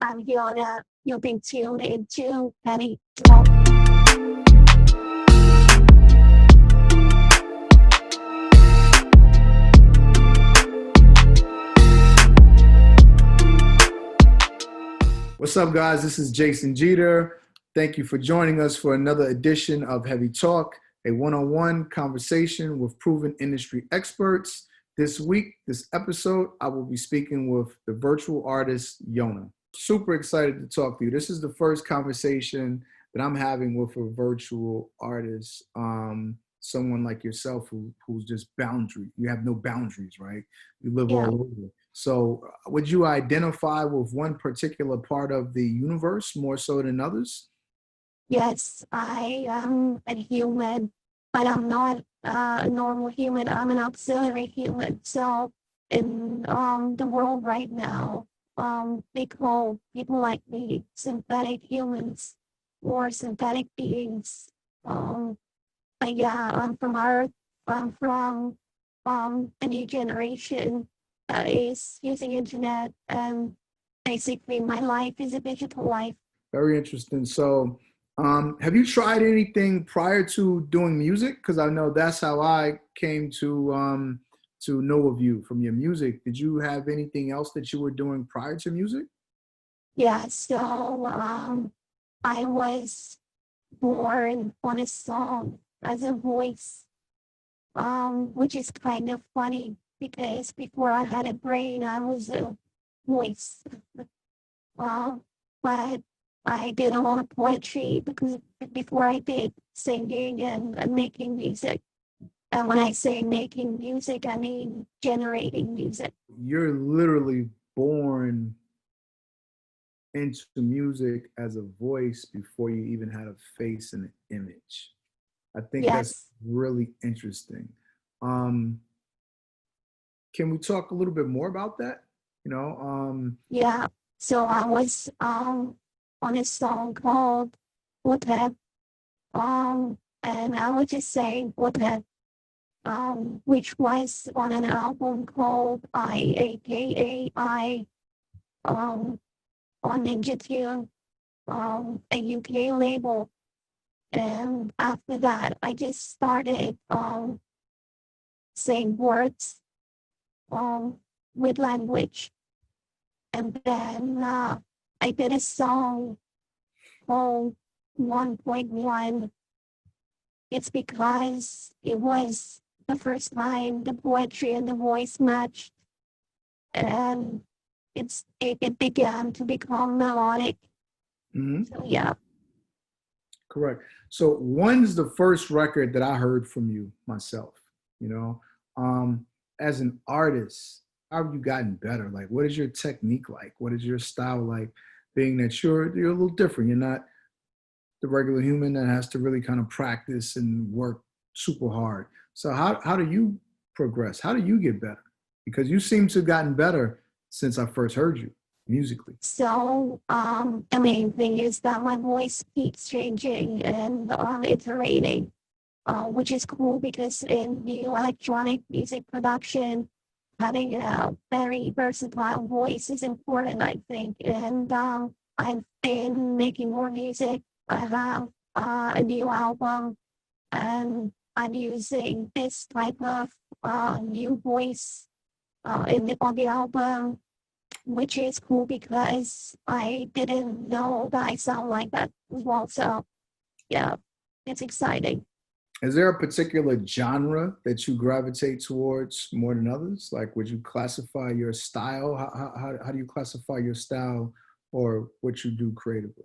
I'm Yona. You've been tuned into Penny Talk. What's up, guys? This is Jason Jeter. Thank you for joining us for another edition of Heavy Talk, a one-on-one conversation with proven industry experts. This week, this episode, I will be speaking with the virtual artist, Yona. Super excited to talk to you. This is the first conversation that I'm having with a virtual artist, someone like yourself who's just boundary. You have no boundaries, right? You live Yeah. all over. So would you identify with one particular part of the universe more so than others? Yes, I am a human, but I'm not a normal human. I'm an auxiliary human. So in the world right now, they call people like me synthetic humans or synthetic beings. Um, but yeah, I'm from Earth. I'm from a new generation that is using internet, and basically my life is a digital life. Very interesting. So have you tried anything prior to doing music? Because I know that's how I came to know of you from your music. Did you have anything else that you were doing prior to music? Yeah, so I was born on a song as a voice, which is kind of funny because before I had a brain, I was a voice. Um, but I did a lot of poetry because before I did singing and making music. And when I say making music, I mean generating music. You're literally born into music as a voice before you even had a face and an image. I think that's Yes. really interesting. Um, can we talk a little bit more about that? You know, Yeah. So I was on a song called Hotel. And I was just saying Hotel, which was on an album called IAKAI on Ninja Tune, a UK label. And after that, I just started saying words um, with language. And then I did a song called 1.1. It's because it was the first time the poetry and the voice matched, and it began to become melodic. mhm, So yeah, correct. So one's the first record that I heard from you myself. You know, um, as an artist, how have you gotten better? Like, what is your technique like? What is your style like? Being that you're a little different. You're not the regular human that has to really kind of practice and work super hard. So how do you progress? How do you get better? Because you seem to have gotten better since I first heard you musically. so the main thing is that my voice keeps changing and iterating, which is cool because in the electronic music production, having a very versatile voice is important, I think. And I've been making more music. I have a new album, and I'm using this type of new voice on the album, which is cool because I didn't know that I sound like that as well. So yeah, it's exciting. Is there a particular genre that you gravitate towards more than others? Like, would you classify your style? How do you classify your style or what you do creatively?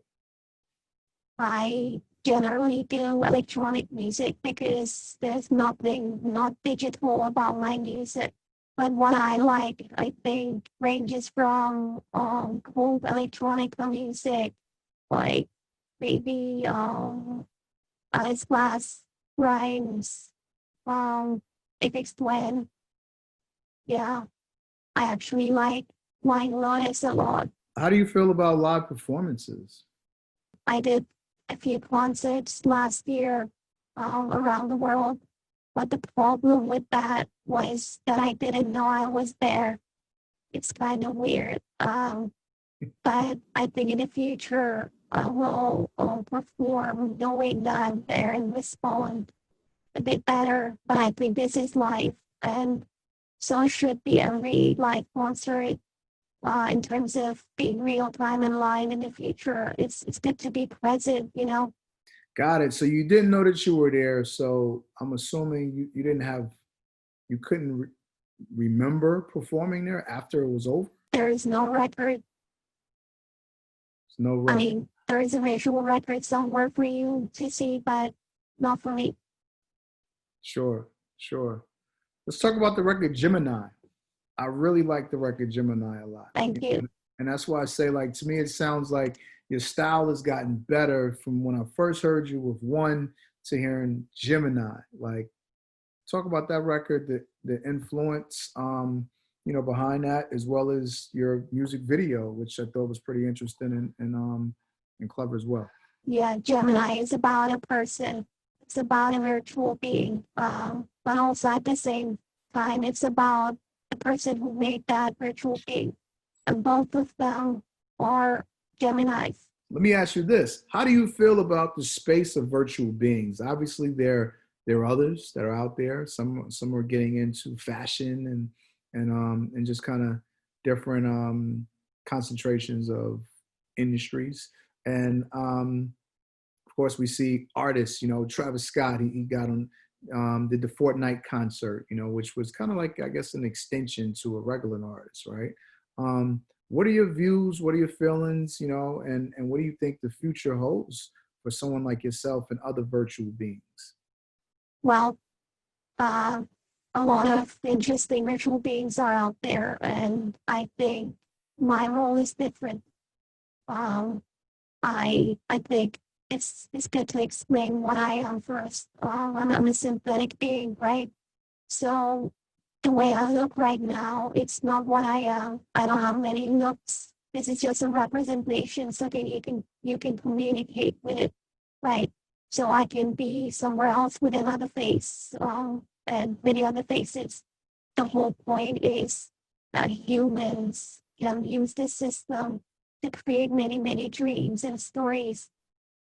I generally do electronic music because there's nothing not digital about my music. But what I like, I think, ranges from cool electronic music, like maybe Ice Glass, Rhymes, Aphex Twin. Yeah, I actually like Flying Lotus a lot. How do you feel about live performances? I did a few concerts last year around the world, but the problem with that was that I didn't know I was there. It's kind of weird. But I think in the future, I will perform knowing that I'm there and respond a bit better. But I think this is life. And so it should be every live concert in terms of being real time and live in the future. It's good to be present, you know. Got it. So you didn't know that you were there. So I'm assuming you didn't have, you couldn't remember performing there after it was over. There is no record. There's no I record. mean, there is a visual record somewhere for you to see, but not for me. Sure, sure. Let's talk about the record Gemini. I really like the record Gemini a lot. Thank you. And that's why I say, like, to me, it sounds like your style has gotten better from when I first heard you with one to hearing Gemini. Like, talk about that record, the influence, behind that, as well as your music video, which I thought was pretty interesting and clever as well. Yeah, Gemini is about a person. It's about a virtual being. But also at the same time, it's about the person who made that virtual being. And both of them are Geminis. Let me ask you this: how do you feel about the space of virtual beings? Obviously, there are others that are out there. Some are getting into fashion and just kind of different concentrations of industries. And of course, we see artists. Travis Scott. He got on did the Fortnite concert. Which was kind of like, I guess, an extension to a regular artist, right? What are your views? What are your feelings? And what do you think the future holds for someone like yourself and other virtual beings? Well, uh, a lot of interesting virtual beings are out there, and I think my role is different. Um, I think it's good to explain what I am first. I'm a synthetic being, right? So the way I look right now, it's not what I am. I don't have many looks. This is just a representation so that you can communicate with it, right? So I can be somewhere else with another face, and many other faces. The whole point is that humans can use this system to create many, many dreams and stories.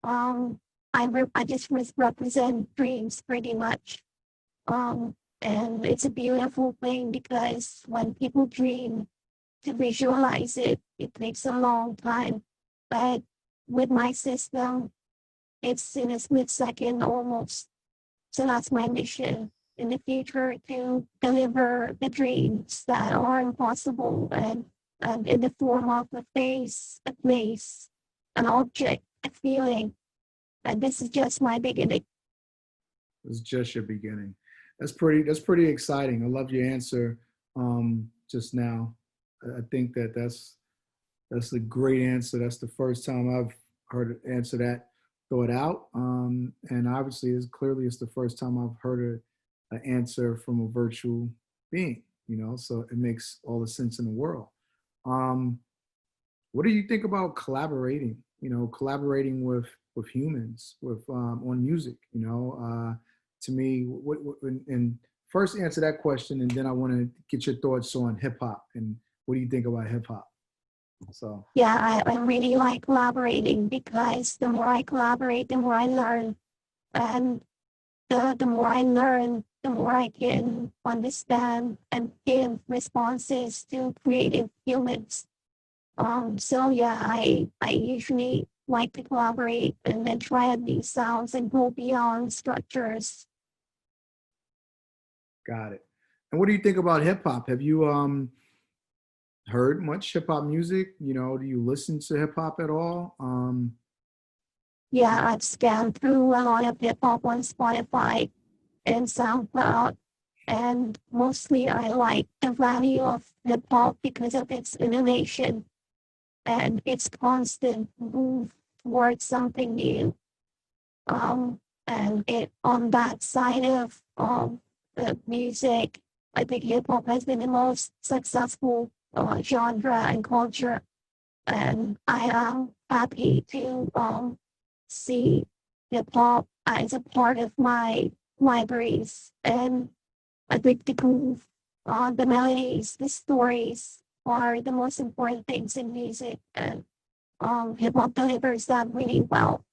Um, I just represent dreams pretty much. Um, and it's a beautiful thing because when people dream to visualize it, it takes a long time. But with my system, it's in a split second almost. So that's my mission in the future to deliver the dreams that are impossible and in the form of a face, a place, an object, a feeling. And this is just my beginning. It's just your beginning. That's pretty exciting. I love your answer just now. I think that's a great answer. That's the first time I've heard it answer that, throw it out. And obviously, it's the first time I've heard an answer from a virtual being. So it makes all the sense in the world. Um, what do you think about collaborating? Collaborating with humans with on music. To me, and first answer that question, and then I want to get your thoughts on hip hop and what do you think about hip hop? So Yeah, I really like collaborating because the more I collaborate, the more I learn. And the more I learn, the more I can understand and give responses to creative humans. So yeah, I usually like to collaborate and then try out new sounds and go beyond structures. got it. And what do you think about hip hop? Have you heard much hip hop music? Do you listen to hip hop at all? Yeah, I've scanned through a lot of hip hop on Spotify and SoundCloud. And mostly I like the value of hip hop because of its innovation and its constant move towards something new. Um, and it on that side of the music, I think hip hop has been the most successful genre and culture. And I am happy to see hip hop as a part of my libraries and I think the groove, the melodies, the stories, are the most important things in music, and hip hop delivers that really well.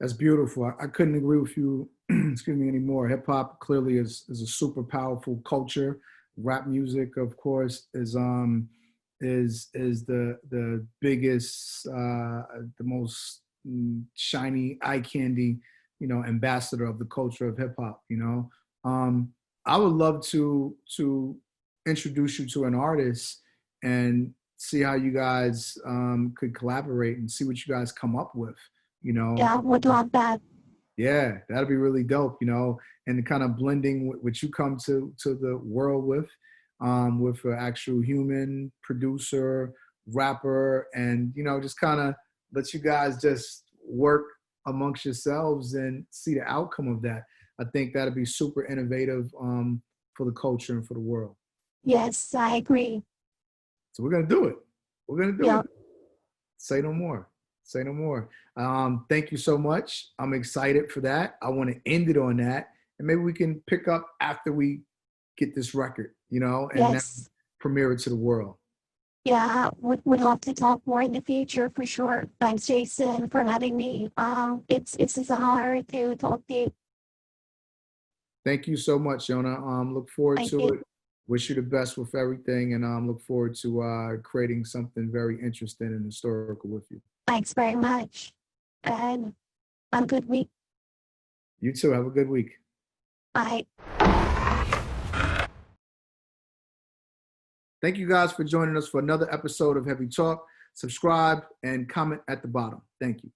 That's beautiful. I couldn't agree with you, excuse me, anymore. Hip hop clearly is a super powerful culture. Rap music, of course, is the biggest, the most shiny eye candy, ambassador of the culture of hip hop. I would love to introduce you to an artist and see how you guys could collaborate and see what you guys come up with. You know, Yeah, would love that. yeah, that'd be really dope, and kind of blending what you come to the world with an actual human producer, rapper, and just kind of let you guys just work amongst yourselves and see the outcome of that. I think that'd be super innovative for the culture and for the world. Yes, I agree. So we're gonna do it. We're gonna do Yeah, it. Say no more. Say no more. Thank you so much. I'm excited for that. I want to end it on that. And maybe we can pick up after we get this record, and then yes. premiere it to the world. Yeah, would love to talk more in the future for sure. Thanks, Jason, for having me. It's an honor to talk to you. Thank you so much, Yona. Look forward Thank to you. it. Wish you the best with everything, and look forward to creating something very interesting and historical with you. Thanks very much. And have a good week. You too. Have a good week. Bye. Thank you guys for joining us for another episode of Heavy Talk. Subscribe and comment at the bottom. Thank you.